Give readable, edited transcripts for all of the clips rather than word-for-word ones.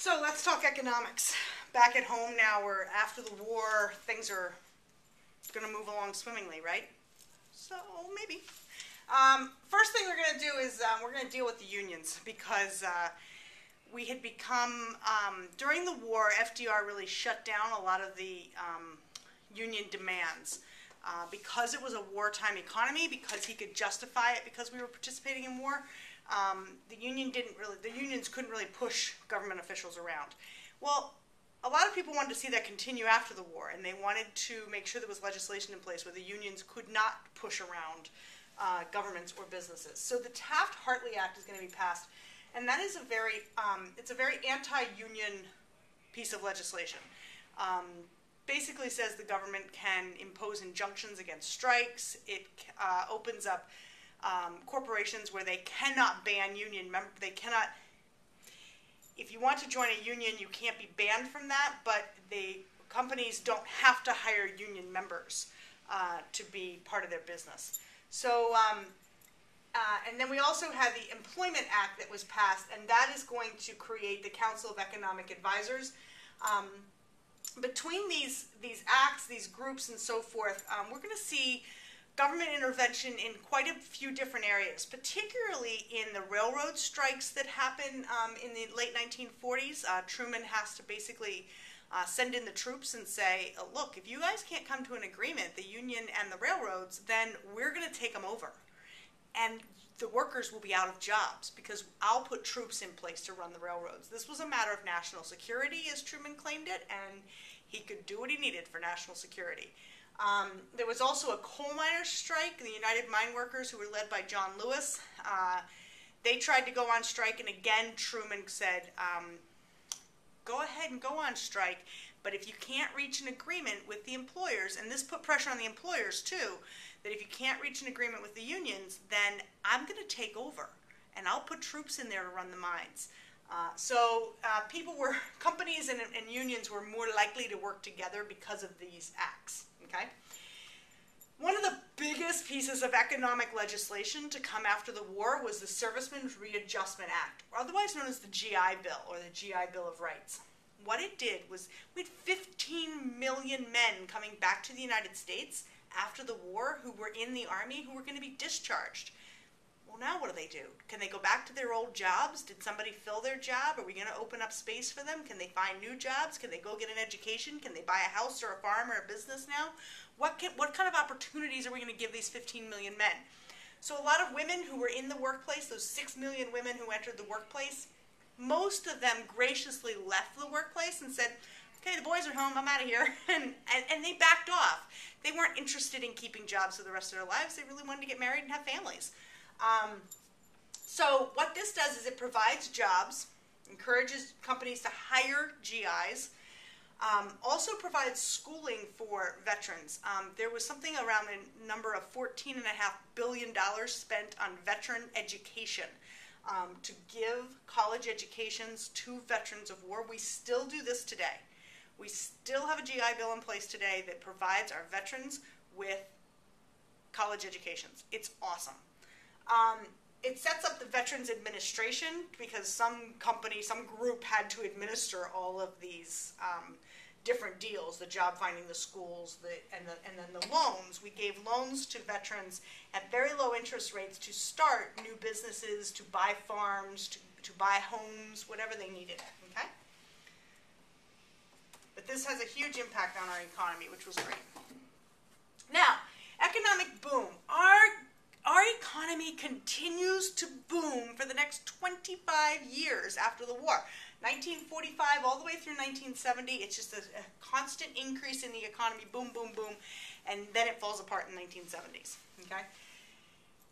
So let's talk economics. Back at home now, we're after the war, things are going to move along swimmingly, right? So maybe. First thing we're going to do is we're going to deal with the unions because we had become, during the war, FDR really shut down a lot of the union demands. Because it was a wartime economy, because he could justify it because we were participating in war, the unions couldn't really push government officials around. Well, a lot of people wanted to see that continue after the war, and they wanted to make sure there was legislation in place where the unions could not push around governments or businesses. So the Taft-Hartley Act is going to be passed, and that is it's a very anti-union piece of legislation. Basically says the government can impose injunctions against strikes. It opens up corporations where they cannot ban union members. They cannot, if you want to join a union, you can't be banned from that, but the companies don't have to hire union members to be part of their business. So, and then we also have the Employment Act that was passed, and that is going to create the Council of Economic Advisors. Between these acts, these groups, and so forth, we're going to see government intervention in quite a few different areas, particularly in the railroad strikes that happen in the late 1940s. Truman has to basically send in the troops and say, look, if you guys can't come to an agreement, the union and the railroads, then we're going to take them over. And the workers will be out of jobs because I'll put troops in place to run the railroads. This was a matter of national security, as Truman claimed it, and he could do what he needed for national security. There was also a coal miners' strike, the United Mine Workers, who were led by John Lewis. They tried to go on strike, and again, Truman said, go ahead and go on strike, but if you can't reach an agreement with the employers, and this put pressure on the employers too, that if you can't reach an agreement with the unions, then I'm going to take over, and I'll put troops in there to run the mines. Companies and unions were more likely to work together because of these acts, okay? One of the biggest pieces of economic legislation to come after the war was the Servicemen's Readjustment Act, or otherwise known as the GI Bill, or the GI Bill of Rights. What it did was we had 15 million men coming back to the United States after the war who were in the Army who were going to be discharged. Well, now what do? Can they go back to their old jobs? Did somebody fill their job? Are we going to open up space for them? Can they find new jobs? Can they go get an education? Can they buy a house or a farm or a business now? What kind of opportunities are we going to give these 15 million men? So a lot of women who were in the workplace, those 6 million women who entered the workplace, most of them graciously left the workplace and said, okay, the boys are home, I'm out of here, and they backed off. They weren't interested in keeping jobs for the rest of their lives. They really wanted to get married and have families. So what this does is it provides jobs, encourages companies to hire GIs, also provides schooling for veterans. There was something around the number of $14.5 billion spent on veteran education to give college educations to veterans of war. We still do this today. We still have a GI Bill in place today that provides our veterans with college educations. It's awesome. It sets up the Veterans Administration because some company, some group had to administer all of these different deals, the job finding, the schools, and then the loans. We gave loans to veterans at very low interest rates to start new businesses, to buy farms, to buy homes, whatever they needed, okay? But this has a huge impact on our economy, which was great. Now, economic boom. Our economy continues to boom for the next 25 years after the war. 1945 all the way through 1970, it's just a constant increase in the economy, boom, boom, boom, and then it falls apart in the 1970s, okay?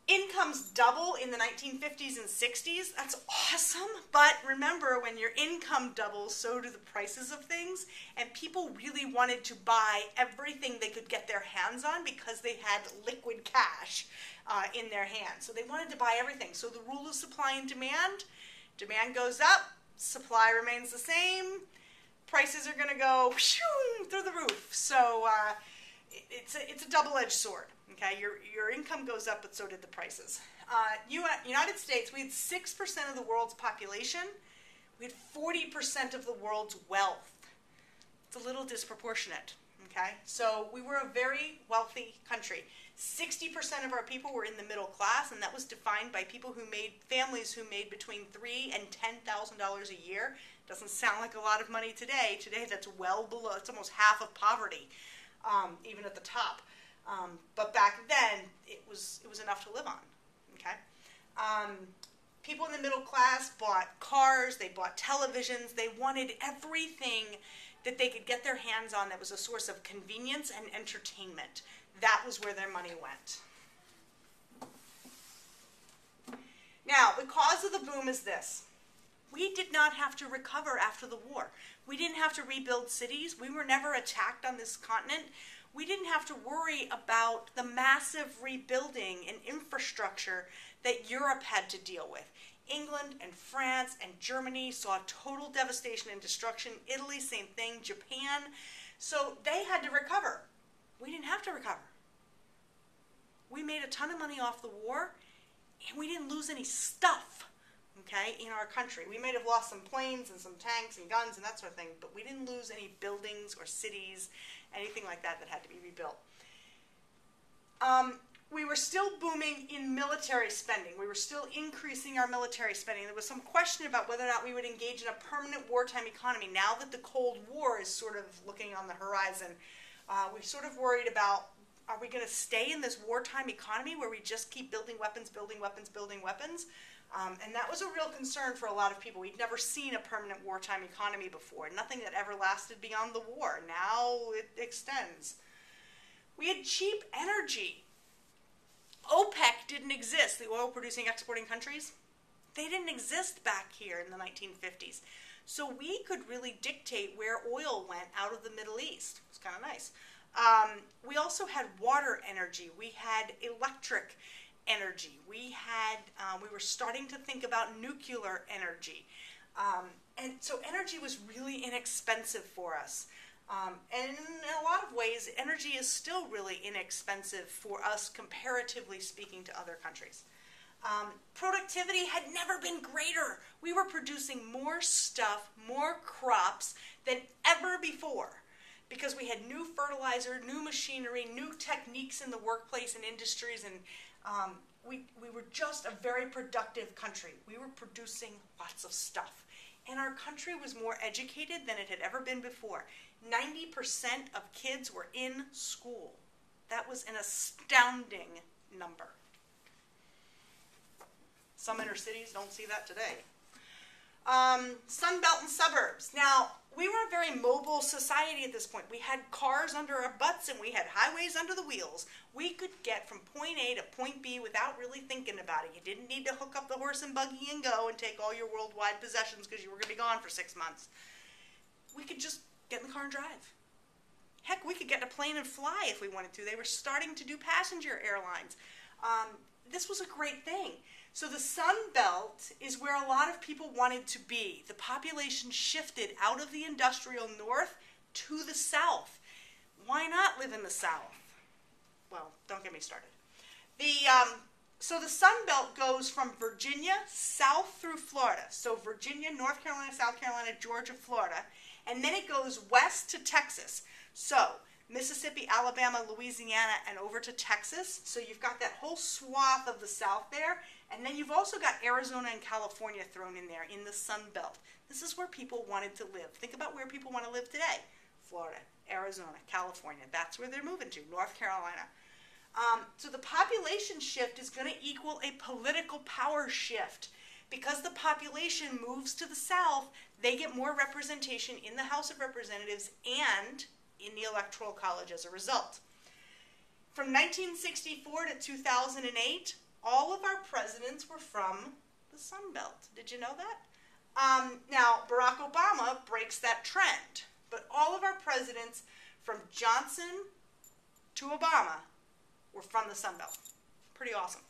Incomes double in the 1950s and 60s. That's awesome, but remember, when your income doubles, so do the prices of things, and people really wanted to buy everything they could get their hands on because they had liquid cash in their hands. So they wanted to buy everything. So the rule of supply and demand goes up, supply remains the same, prices are going to go through the roof. So it's a double-edged sword. Okay, your income goes up, but so did the prices. United States, we had 6% of the world's population. We had 40% of the world's wealth. It's a little disproportionate, okay? So we were a very wealthy country. 60% of our people were in the middle class, and that was defined by people who made, families who made between $3,000 and $10,000 a year. Doesn't sound like a lot of money today. Today that's well below, it's almost half of poverty, even at the top. But back then, it was enough to live on, okay? People in the middle class bought cars, they bought televisions, they wanted everything that they could get their hands on that was a source of convenience and entertainment. That was where their money went. Now, the cause of the boom is this. We did not have to recover after the war. We didn't have to rebuild cities. We were never attacked on this continent. We didn't have to worry about the massive rebuilding and infrastructure that Europe had to deal with. England and France and Germany saw total devastation and destruction. Italy, same thing. Japan. So they had to recover. We didn't have to recover. We made a ton of money off the war, and we didn't lose any stuff, okay, in our country. We may have lost some planes and some tanks and guns and that sort of thing, but we didn't lose any buildings or cities, anything like that that had to be rebuilt. We were still booming in military spending. We were still increasing our military spending. There was some question about whether or not we would engage in a permanent wartime economy. Now that the Cold War is sort of looking on the horizon, we're sort of worried about, are we going to stay in this wartime economy where we just keep building weapons, building weapons, building weapons? And that was a real concern for a lot of people. We'd never seen a permanent wartime economy before. Nothing that ever lasted beyond the war. Now it extends. We had cheap energy. OPEC didn't exist, the oil-producing exporting countries. They didn't exist back here in the 1950s. So we could really dictate where oil went out of the Middle East. It's kind of nice. We also had water energy. We had electric energy. We were starting to think about nuclear energy. And so energy was really inexpensive for us. And in a lot of ways, energy is still really inexpensive for us, comparatively speaking to other countries. Productivity had never been greater. We were producing more stuff, more crops than ever before, because we had new fertilizer, new machinery, new techniques in the workplace and industries, and we were just a very productive country. We were producing lots of stuff. And our country was more educated than it had ever been before. 90% of kids were in school. That was an astounding number. Some inner cities don't see that today. Sun Belt and suburbs. Now, we were a very mobile society at this point. We had cars under our butts and we had highways under the wheels. We could get from point A to point B without really thinking about it. You didn't need to hook up the horse and buggy and go and take all your worldwide possessions because you were going to be gone for 6 months. We could just get in the car and drive. Heck, we could get in a plane and fly if we wanted to. They were starting to do passenger airlines. This was a great thing. So the Sun Belt is where a lot of people wanted to be. The population shifted out of the industrial north to the south. Why not live in the south? Well, don't get me started. So the Sun Belt goes from Virginia south through Florida. So Virginia, North Carolina, South Carolina, Georgia, Florida. And then it goes west to Texas. So Mississippi, Alabama, Louisiana, and over to Texas. So you've got that whole swath of the south there. And then you've also got Arizona and California thrown in there in the Sun Belt. This is where people wanted to live. Think about where people want to live today. Florida, Arizona, California. That's where they're moving to, North Carolina. So the population shift is going to equal a political power shift. Because the population moves to the south, they get more representation in the House of Representatives and in the Electoral College as a result. From 1964 to 2008, all of our presidents were from the Sun Belt. Did you know that? Now, Barack Obama breaks that trend, but all of our presidents from Johnson to Obama were from the Sun Belt. Pretty awesome.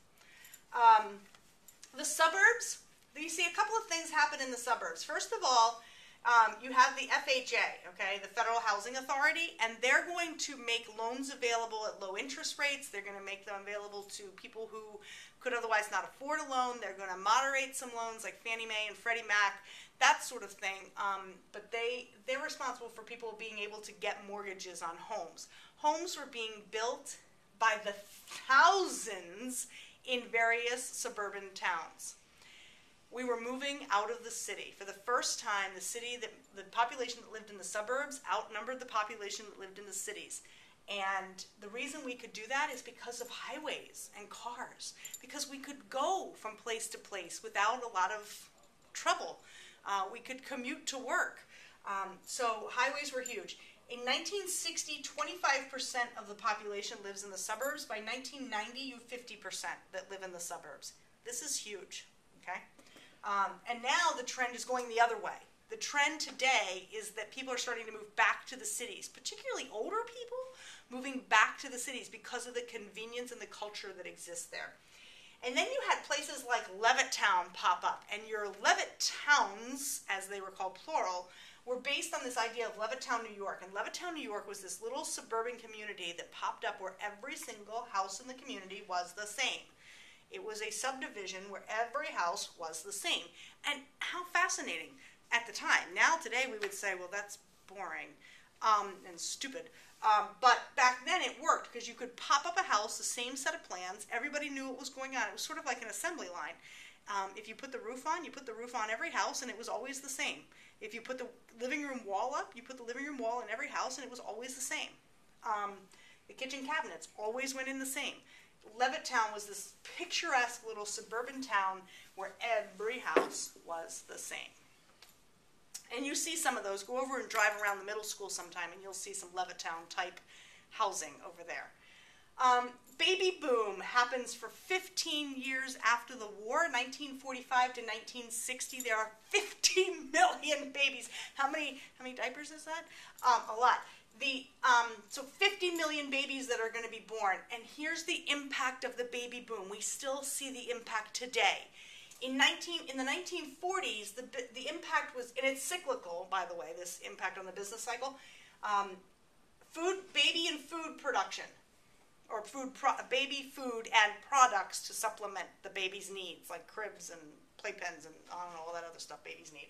The suburbs, you see a couple of things happen in the suburbs. First of all, you have the FHA, okay, the Federal Housing Authority, and they're going to make loans available at low interest rates. They're going to make them available to people who could otherwise not afford a loan. They're going to moderate some loans like Fannie Mae and Freddie Mac. that sort of thing. But they're responsible for people being able to get mortgages on homes. Homes were being built by the thousands in various suburban towns. We were moving out of the city. For the first time, the population that lived in the suburbs outnumbered the population that lived in the cities. And the reason we could do that is because of highways and cars, because we could go from place to place without a lot of trouble. We could commute to work. So highways were huge. In 1960, 25% of the population lives in the suburbs. By 1990, you have 50% that live in the suburbs. This is huge, okay? And now the trend is going the other way. The trend today is that people are starting to move back to the cities, particularly older people moving back to the cities because of the convenience and the culture that exists there. And then you had places like Levittown pop up, and your Levittowns, as they were called plural, were based on this idea of Levittown, New York. And Levittown, New York was this little suburban community that popped up where every single house in the community was the same. It was a subdivision where every house was the same. And how fascinating at the time. Now, today, we would say, well, that's boring and stupid. But back then, it worked because you could pop up a house, the same set of plans. Everybody knew what was going on. It was sort of like an assembly line. If you put the roof on, you put the roof on every house, and it was always the same. If you put the living room wall up, you put the living room wall in every house, and it was always the same. The kitchen cabinets always went in the same. Levittown was this picturesque little suburban town where every house was the same. And you see some of those. Go over and drive around the middle school sometime, and you'll see some Levittown type housing over there. Baby boom happens for 15 years after the war, 1945 to 1960. There are 50 million babies. How many diapers is that? A lot. So 50 million babies that are going to be born. And here's the impact of the baby boom. We still see the impact today. In the 1940s, the impact was, and it's cyclical, by the way, this impact on the business cycle, baby and food production, or baby food and products to supplement the baby's needs, like cribs and playpens and I don't know, all that other stuff babies need.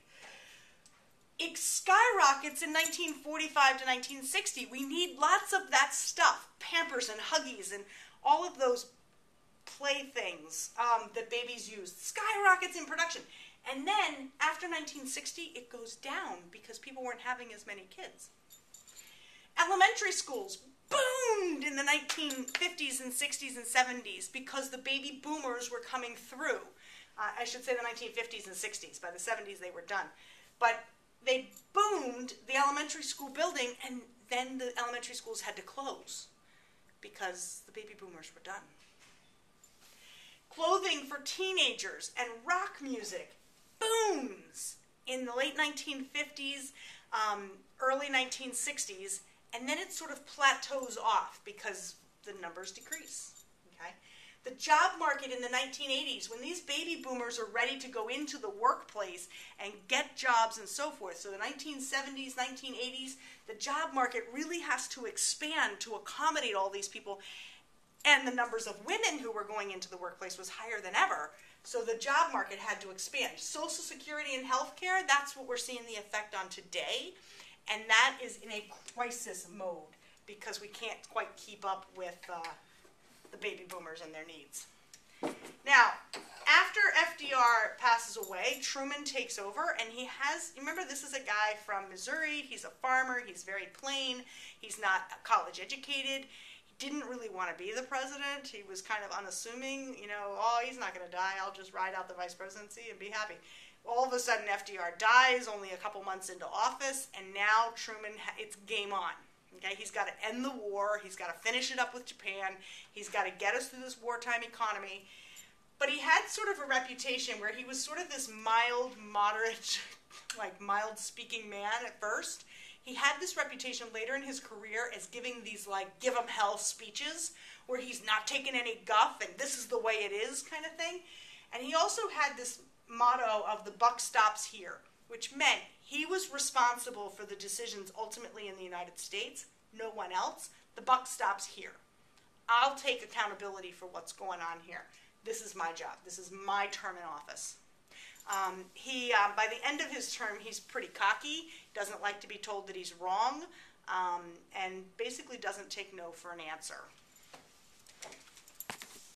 It skyrockets in 1945 to 1960. We need lots of that stuff, Pampers and Huggies and all of those playthings that babies use. Skyrockets in production. And then, after 1960, it goes down because people weren't having as many kids. Elementary schools boomed in the 1950s and 60s and 70s because the baby boomers were coming through. I should say the 1950s and 60s. By the 70s, they were done. But they boomed the elementary school building, and then the elementary schools had to close because the baby boomers were done. Clothing for teenagers and rock music booms in the late 1950s, early 1960s, and then it sort of plateaus off because the numbers decrease. Okay? The job market in the 1980s, when these baby boomers are ready to go into the workplace and get jobs and so forth, so the 1970s, 1980s, the job market really has to expand to accommodate all these people. And the numbers of women who were going into the workplace was higher than ever. So the job market had to expand. Social Security and health care, that's what we're seeing the effect on today. And that is in a crisis mode because we can't quite keep up with the baby boomers and their needs. Now, after FDR passes away, Truman takes over, and he has, remember, this is a guy from Missouri. He's a farmer. He's very plain. He's not college educated. Didn't really want to be the president. He was kind of unassuming, you know, oh, he's not going to die. I'll just ride out the vice presidency and be happy. All of a sudden, FDR dies only a couple months into office, and now Truman, it's game on. Okay, he's got to end the war. He's got to finish it up with Japan. He's got to get us through this wartime economy. But he had sort of a reputation where he was sort of this mild, moderate, like mild-speaking man at first. He had this reputation later in his career as giving these, like, give 'em hell speeches where he's not taking any guff and this is the way it is kind of thing. And he also had this motto of the buck stops here, which meant he was responsible for the decisions ultimately in the United States, no one else. The buck stops here. I'll take accountability for what's going on here. This is my job. This is my term in office. By the end of his term, he's pretty cocky, doesn't like to be told that he's wrong, and basically doesn't take no for an answer.